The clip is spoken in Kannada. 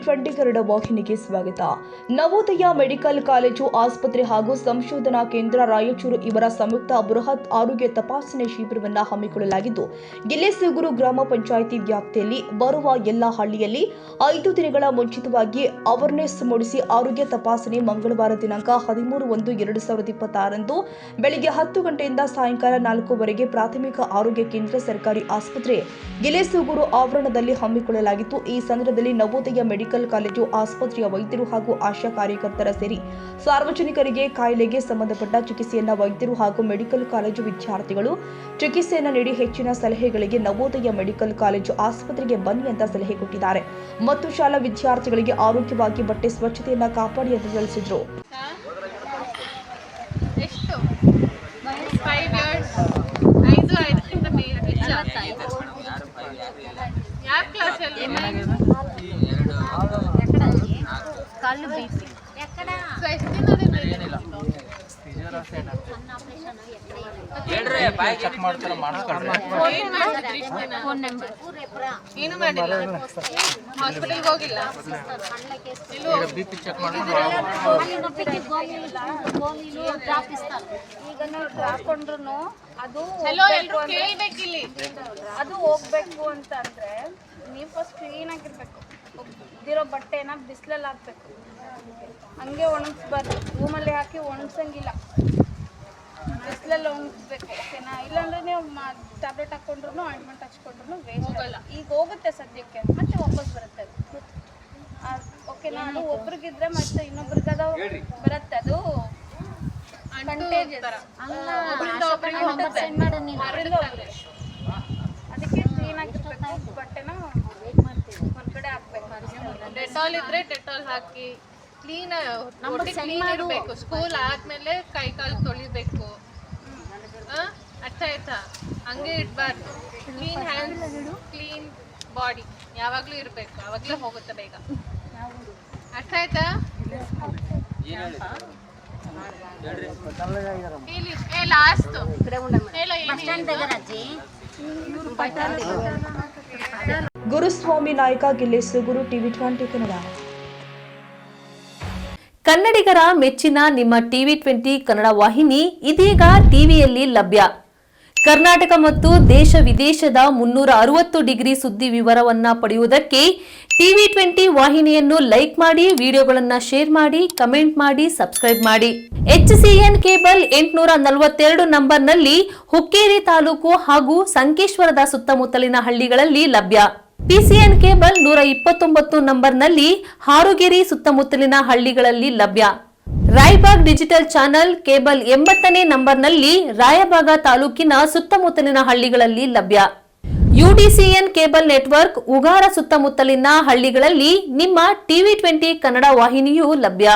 TV20 ಕನ್ನಡ ವಾಹಿನಿಗೆ ಸ್ವಾಗತ. ನವೋದಯ ಮೆಡಿಕಲ್ ಕಾಲೇಜು ಆಸ್ಪತ್ರೆ ಹಾಗೂ ಸಂಶೋಧನಾ ಕೇಂದ್ರ ರಾಯಚೂರು ಇವರ ಸಂಯುಕ್ತ ಬೃಹತ್ ಆರೋಗ್ಯ ತಪಾಸಣೆ ಶಿಬಿರವನ್ನು ಹಮ್ಮಿಕೊಳ್ಳಲಾಗಿದ್ದು, ಗಿಲ್ಲೆಸೂಗೂರು ಗ್ರಾಮ ಪಂಚಾಯಿತಿ ವ್ಯಾಪ್ತಿಯಲ್ಲಿ ಬರುವ ಎಲ್ಲ ಹಳ್ಳಿಯಲ್ಲಿ 5 ದಿನಗಳ ಮುಂಚಿತವಾಗಿ ಅವೇರ್ನೆಸ್ ಮೂಡಿಸಿ ಆರೋಗ್ಯ ತಪಾಸಣೆ ಮಂಗಳವಾರ ದಿನಾಂಕ 13/1/2026 ರಂದು ಬೆಳಗ್ಗೆ 10 ಗಂಟೆಯಿಂದ ಸಾಯಂಕಾಲ 4 ಪ್ರಾಥಮಿಕ ಆರೋಗ್ಯ ಕೇಂದ್ರ ಸರ್ಕಾರಿ ಆಸ್ಪತ್ರೆ ಗಿಲ್ಲೆಸೂಗೂರು ಆವರಣದಲ್ಲಿ ಹಮ್ಮಿಕೊಳ್ಳಲಾಗಿತ್ತು. ಈ ಸಂದರ್ಭದಲ್ಲಿ ನವೋದಯ ಮೆಡಿಕಲ್ ಕಾಲೇಜು ಆಸ್ಪತ್ರೆಯ ವೈದ್ಯರು ಹಾಗೂ ಆಶಾ ಕಾರ್ಯಕರ್ತರ ಸೇರಿ ಸಾರ್ವಜನಿಕರಿಗೆ ಕಾಯಿಲೆಗೆ ಸಂಬಂಧಪಟ್ಟ ಚಿಕಿತ್ಸೆಯನ್ನ ವೈದ್ಯರು ಹಾಗೂ ಮೆಡಿಕಲ್ ಕಾಲೇಜು ವಿದ್ಯಾರ್ಥಿಗಳು ಚಿಕಿತ್ಸೆಯನ್ನು ನೀಡಿ ಹೆಚ್ಚಿನ ಸಲಹೆಗಳಿಗೆ ನವೋದಯ ಮೆಡಿಕಲ್ ಕಾಲೇಜು ಆಸ್ಪತ್ರೆಗೆ ಬನ್ನಿ ಅಂತ ಸಲಹೆ ಕೊಟ್ಟಿದ್ದಾರೆ ಮತ್ತು ಶಾಲಾ ವಿದ್ಯಾರ್ಥಿಗಳಿಗೆ ಆರೋಗ್ಯವಾಗಿ ಬಟ್ಟೆ ಸ್ವಚ್ಛತೆಯನ್ನ ಕಾಪಾಡಿ ಎಂದು ತಿಳಿಸಿದರು. ಅದು ಹೋಗ್ಬೇಕು ಅಂತಂದ್ರೆ ನೀವು ಫಸ್ಟ್ ಕ್ಲೀನ್ ಆಗಿರ್ಬೇಕು. ಇದಿರೋ ಬಟ್ಟೆನ ಬಿಸಿಲಲ್ಲಿ ಹಾಕ್ಬೇಕು, ಹಂಗೆ ಒಣಗಿಸ್ಬಾರ್ದು. ರೂಮಲ್ಲಿ ಹಾಕಿ ಒಣಗ್ಸಂಗಿಲ್ಲ, ಬಿಸಿಲಲ್ಲಿ ಒಣಗಿಸ್ಬೇಕು. ಓಕೆನಾ? ಇಲ್ಲಾಂದ್ರೆ ನೀವು ಟ್ಯಾಬ್ಲೆಟ್ ಹಾಕ್ಕೊಂಡ್ರು ಆಯಿಂಟ್ಮೆಂಟ್ ಹಚ್ಕೊಂಡ್ರು ವೇಸ್ಟ್ ಆಗಲ್ಲ. ಈಗ ಹೋಗುತ್ತೆ ಸದ್ಯಕ್ಕೆ, ಮತ್ತೆ ವಾಪಸ್ ಬರುತ್ತೆ ಅದು. ಓಕೆನಾ? ಅದು ಒಬ್ರಿಗಿದ್ರೆ ಮತ್ತೆ ಇನ್ನೊಬ್ರಿಗೆ ಅದು ಬರುತ್ತೆ. ಅದು ಅದಕ್ಕೆ ಕ್ಲೀನ್ ಆಗಿರ್ಬೇಕು. ಬಟ್ಟೆನ ಹೊರಗಡೆ ಹಾಕ್ಬೇಕು. ಡೆಟಾಲ್ ಇದ್ರೆ ಡೆಟಾಲ್ ಹಾಕಿ ಕ್ಲೀನ್ ಇರಬೇಕು. ಸ್ಕೂಲ್ ಆದ್ಮೇಲೆ ಕೈ ಕಾಲು ತೊಳಿಬೇಕು. ಅರ್ಥ ಆಯ್ತಾ? ಹಂಗೆ ಇಡಬಾರ್ದು. ಕ್ಲೀನ್ ಹ್ಯಾಂಡ್ಸ್, ಕ್ಲೀನ್ ಬಾಡಿ ಯಾವಾಗಲೂ ಇರಬೇಕು. ಯಾವಾಗಲೂ ಹೋಗುತ್ತೆ ಬೇಗ. ಅರ್ಥ ಆಯ್ತಾ? Last Guruswamy Nayak, Gillesugur, TV20 Kannada. ಕನ್ನಡಿಗರ ಮೆಚ್ಚಿನ ನಿಮ್ಮ TV20 ಕನ್ನಡ ವಾಹಿನಿ ಇದೀಗ ಟಿವಿಯಲ್ಲಿ ಲಭ್ಯ. ಕರ್ನಾಟಕ ಮತ್ತು ದೇಶ ವಿದೇಶದ 360 ಡಿಗ್ರಿ ಸುದ್ದಿ ವಿವರವನ್ನ ಪಡೆಯುವುದಕ್ಕೆ TV20 ವಾಹಿನಿಯನ್ನು ಲೈಕ್ ಮಾಡಿ, ವಿಡಿಯೋಗಳನ್ನು ಶೇರ್ ಮಾಡಿ, ಕಮೆಂಟ್ ಮಾಡಿ, ಸಬ್ಸ್ಕ್ರೈಬ್ ಮಾಡಿ. HCN ಕೇಬಲ್ 842 ನಂಬರ್ನಲ್ಲಿ ಹುಕ್ಕೇರಿ ತಾಲೂಕು ಹಾಗೂ ಸಂಕೇಶ್ವರದ ಸುತ್ತಮುತ್ತಲಿನ ಹಳ್ಳಿಗಳಲ್ಲಿ ಲಭ್ಯ. PCN ಕೇಬಲ್ 129 ನಂಬರ್ನಲ್ಲಿ ಹಾರುಗೆರೆ ಸುತ್ತಮುತ್ತಲಿನ ಹಳ್ಳಿಗಳಲ್ಲಿ ಲಭ್ಯ. ರಾಯಬಾಗ್ ಡಿಜಿಟಲ್ ಚಾನೆಲ್ ಕೇಬಲ್ 80ನೇ ನಂಬರ್ನಲ್ಲಿ ರಾಯಬಾಗ ತಾಲೂಕಿನ ಸುತ್ತಮುತ್ತಲಿನ ಹಳ್ಳಿಗಳಲ್ಲಿ ಲಭ್ಯ. UDCN ಕೇಬಲ್ ನೆಟ್ವರ್ಕ್ ಉಗಾರ ಸುತ್ತಮುತ್ತಲಿನ ಹಳ್ಳಿಗಳಲ್ಲಿ ನಿಮ್ಮ TV20 ಕನ್ನಡ ವಾಹಿನಿಯೂ ಲಭ್ಯ.